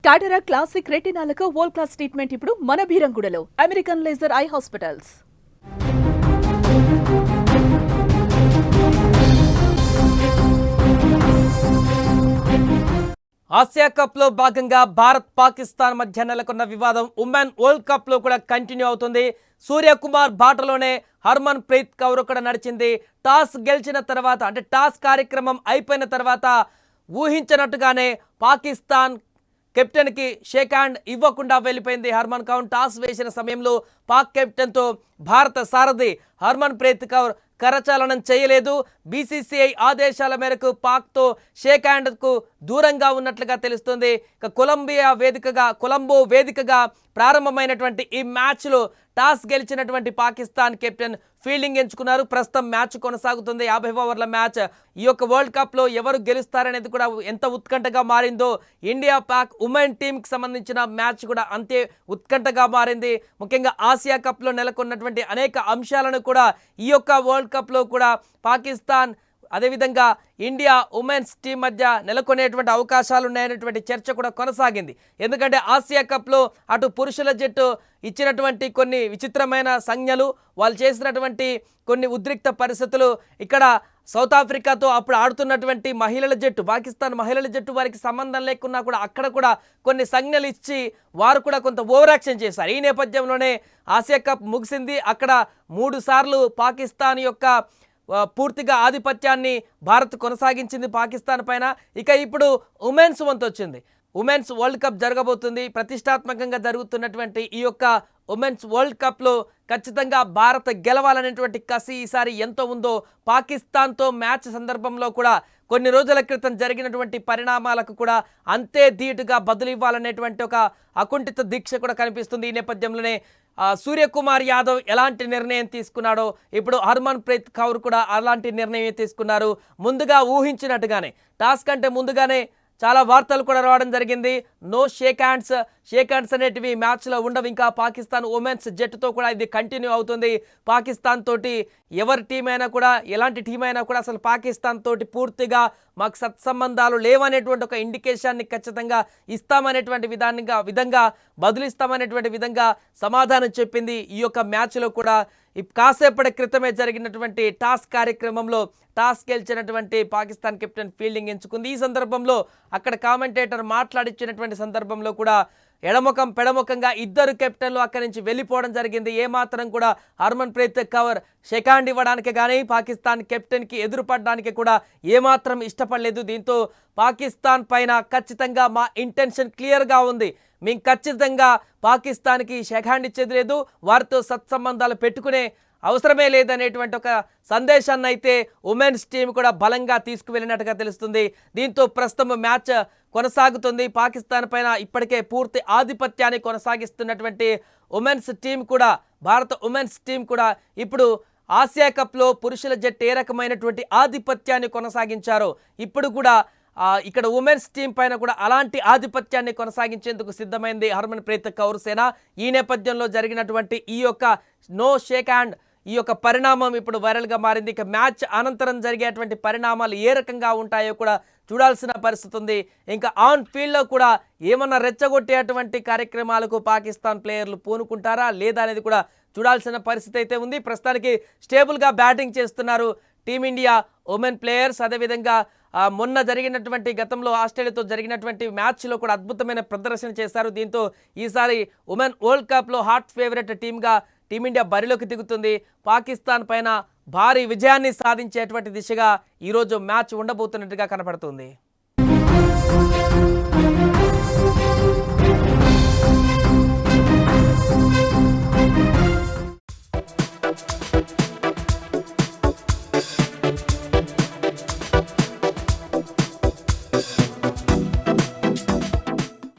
టాటరా classic రెటినాలకు world class treatment ఇప్పుడు మన భీరంగూడలో American laser eye hospitals. Asia cup లో భాగంగా భారత్ పాకిస్తాన్ మధ్య నెలకొన్న వివాదం ఉమెన్ వరల్డ్ కప్ లో కూడా కంటిన్యూ అవుతుంది. సూర్యకుమార్ బాటలోనే హర్మన్ ప్రీత్ కౌర్ కూడా నడిచింది. టాస్ గెలిచిన తర్వాత అంటే టాస్ కార్యక్రమం అయిపోయిన తర్వాత ఊహించినట్టుగానే పాకిస్తాన్ కెప్టెన్కి షేక్ హ్యాండ్ ఇవ్వకుండా వెళ్ళిపోయింది. హర్మన్ కౌర్ టాస్ వేసిన సమయంలో పాక్ కెప్టెన్తో భారత సారథి హర్మన్ ప్రీత్ కౌర్ కరచాలనం చేయలేదు. బీసీసీఐ ఆదేశాల మేరకు పాక్తో షేక్ హ్యాండ్కు దూరంగా ఉన్నట్లుగా తెలుస్తుంది. ఇక కొలంబో వేదికగా ప్రారంభమైనటువంటి ఈ మ్యాచ్లో టాస్ గెలిచినటువంటి పాకిస్తాన్ కెప్టెన్ ఫీల్డింగ్ ఎంచుకున్నారు. ప్రస్తుతం మ్యాచ్ కొనసాగుతుంది. 50 ఓవర్ల మ్యాచ్. ఈ యొక్క వరల్డ్ కప్లో ఎవరు గెలుస్తారనేది కూడా ఎంత ఉత్కంఠగా మారిందో, ఇండియా పాక్ ఉమెన్ టీంకి సంబంధించిన మ్యాచ్ కూడా అంతే ఉత్కంఠగా మారింది. ముఖ్యంగా ఆసియా కప్లో నెలకొన్నటువంటి అనేక అంశాలను కూడా ఈ యొక్క వరల్డ్ కప్లో కూడా పాకిస్తాన్ అదేవిధంగా ఇండియా ఉమెన్స్ టీం మధ్య నెలకొనేటువంటి అవకాశాలు ఉన్నాయనేటువంటి చర్చ కూడా కొనసాగింది. ఎందుకంటే ఆసియా కప్లో అటు పురుషుల జట్టు ఇచ్చినటువంటి కొన్ని విచిత్రమైన సంజ్ఞలు, వాళ్ళు చేసినటువంటి కొన్ని ఉద్రిక్త పరిస్థితులు, ఇక్కడ సౌత్ ఆఫ్రికాతో అప్పుడు ఆడుతున్నటువంటి మహిళల జట్టు, పాకిస్తాన్ మహిళల జట్టు వారికి సంబంధం లేకున్నా కూడా అక్కడ కూడా కొన్ని సంజ్ఞలు ఇచ్చి వారు కూడా కొంత ఓవర్ యాక్షన్ చేశారు. ఈ నేపథ్యంలోనే ఆసియా కప్ ముగిసింది. అక్కడ 3 సార్లు పాకిస్తాన్ యొక్క పూర్తిగా ఆధిపత్యాన్ని భారత్ కొనసాగించింది పాకిస్తాన్ పైన. ఇక ఇప్పుడు ఉమెన్స్ వంతు వచ్చింది. ఉమెన్స్ వరల్డ్ కప్ జరగబోతుంది. ప్రతిష్టాత్మకంగా జరుగుతున్నటువంటి ఈ యొక్క ఉమెన్స్ వరల్డ్ కప్లో ఖచ్చితంగా భారత్ గెలవాలనేటువంటి కసి ఈసారి ఎంతో ఉందో, పాకిస్తాన్తో మ్యాచ్ సందర్భంలో కూడా కొన్ని రోజుల క్రితం జరిగినటువంటి పరిణామాలకు కూడా అంతే ధీటుగా బదులు ఇవ్వాలనేటువంటి ఒక అకుంఠిత దీక్ష కూడా కనిపిస్తుంది. ఈ నేపథ్యంలోనే సూర్యకుమార్ యాదవ్ ఎలాంటి నిర్ణయం తీసుకున్నాడో ఇప్పుడు హర్మన్ ప్రీత్ కౌర్ కూడా అలాంటి నిర్ణయం తీసుకున్నారు. ముందుగా ఊహించినట్టుగానే టాస్ కంటే ముందుగానే చాలా వార్తలు కూడా రావడం జరిగింది. నో షేక్ హ్యాండ్స్ అనేటివి మ్యాచ్లో ఉండవు. ఇంకా పాకిస్తాన్ ఉమెన్స్ జట్టుతో కూడా ఇది కంటిన్యూ అవుతుంది. పాకిస్తాన్ తోటి ఎవరి టీం అయినా కూడా, ఎలాంటి టీం అయినా కూడా అసలు పాకిస్తాన్ తోటి పూర్తిగా మాకు సత్సంబంధాలు లేవనేటువంటి ఒక ఇండికేషన్ని ఖచ్చితంగా ఇస్తామనేటువంటి విధంగా బదులిస్తామనేటువంటి విధంగా సమాధానం చెప్పింది. ఈ యొక్క మ్యాచ్లో కూడా కాసేపటి క్రితమే జరిగినటువంటి టాస్ కార్యక్రమంలో టాస్ గెలిచినటువంటి పాకిస్తాన్ కెప్టెన్ ఫీల్డింగ్ ఎంచుకుంది. ఈ సందర్భంలో అక్కడ కామెంటేటర్ మాట్లాడించినటువంటి సందర్భంలో కూడా ఎడముఖం పెడముఖంగా ఇద్దరు కెప్టెన్లు అక్కడి నుంచి వెళ్ళిపోవడం జరిగింది. ఏమాత్రం కూడా హర్మన్ ప్రీత్ కౌర్ షేక్ హ్యాండ్ ఇవ్వడానికి కానీ పాకిస్తాన్ కెప్టెన్కి ఎదురుపడడానికి కూడా ఏమాత్రం ఇష్టపడలేదు. దీంతో పాకిస్తాన్ పైన ఖచ్చితంగా మా ఇంటెన్షన్ క్లియర్గా ఉంది, మేము ఖచ్చితంగా పాకిస్తాన్కి షేక్ హ్యాండ్ ఇచ్చేది లేదు, వారితో సత్సంబంధాలు పెట్టుకునే అవసరమే లేదనేటువంటి ఒక సందేశాన్ని అయితే ఉమెన్స్ టీం కూడా బలంగా తీసుకువెళ్ళినట్టుగా తెలుస్తుంది. దీంతో ప్రస్తుతం మ్యాచ్ కొనసాగుతుంది. పాకిస్తాన్ పైన ఇప్పటికే పూర్తి ఆధిపత్యాన్ని కొనసాగిస్తున్నటువంటి ఉమెన్స్ టీం కూడా, భారత ఉమెన్స్ టీం కూడా ఇప్పుడు ఆసియా కప్లో పురుషుల జట్టు ఏ రకమైనటువంటి ఆధిపత్యాన్ని కొనసాగించారో ఇప్పుడు కూడా ఇక్కడ ఉమెన్స్ టీం పైన కూడా అలాంటి ఆధిపత్యాన్ని కొనసాగించేందుకు సిద్ధమైంది హర్మన్ ప్రీత్ కౌర్ సేన. ఈ నేపథ్యంలో జరిగినటువంటి ఈ యొక్క నో షేక్ హ్యాండ్, ఈ యొక్క పరిణామం ఇప్పుడు వైరల్గా మారింది. ఇక మ్యాచ్ అనంతరం జరిగేటువంటి పరిణామాలు ఏ రకంగా ఉంటాయో కూడా చూడాల్సిన పరిస్థితి ఉంది. ఇంకా ఆన్ ఫీల్డ్లో కూడా ఏమన్నా రెచ్చగొట్టేటువంటి కార్యక్రమాలకు పాకిస్తాన్ ప్లేయర్లు పూనుకుంటారా లేదా అనేది కూడా చూడాల్సిన పరిస్థితి అయితే ఉంది. ప్రస్తుతానికి స్టేబుల్గా బ్యాటింగ్ చేస్తున్నారు టీమిండియా ఉమెన్ ప్లేయర్స్. అదేవిధంగా మొన్న జరిగినటువంటి గతంలో ఆస్ట్రేలియాతో జరిగినటువంటి మ్యాచ్లో కూడా అద్భుతమైన ప్రదర్శన చేశారు. దీంతో ఈసారి ఉమెన్ వరల్డ్ కప్లో హాట్ ఫేవరెట్ టీమ్గా టీమిండియా బరిలోకి దిగుతుంది. పాకిస్తాన్ పైన భారీ విజయాన్ని సాధించేటువంటి దిశగా ఈరోజు మ్యాచ్ ఉండబోతున్నట్టుగా కనపడుతుంది.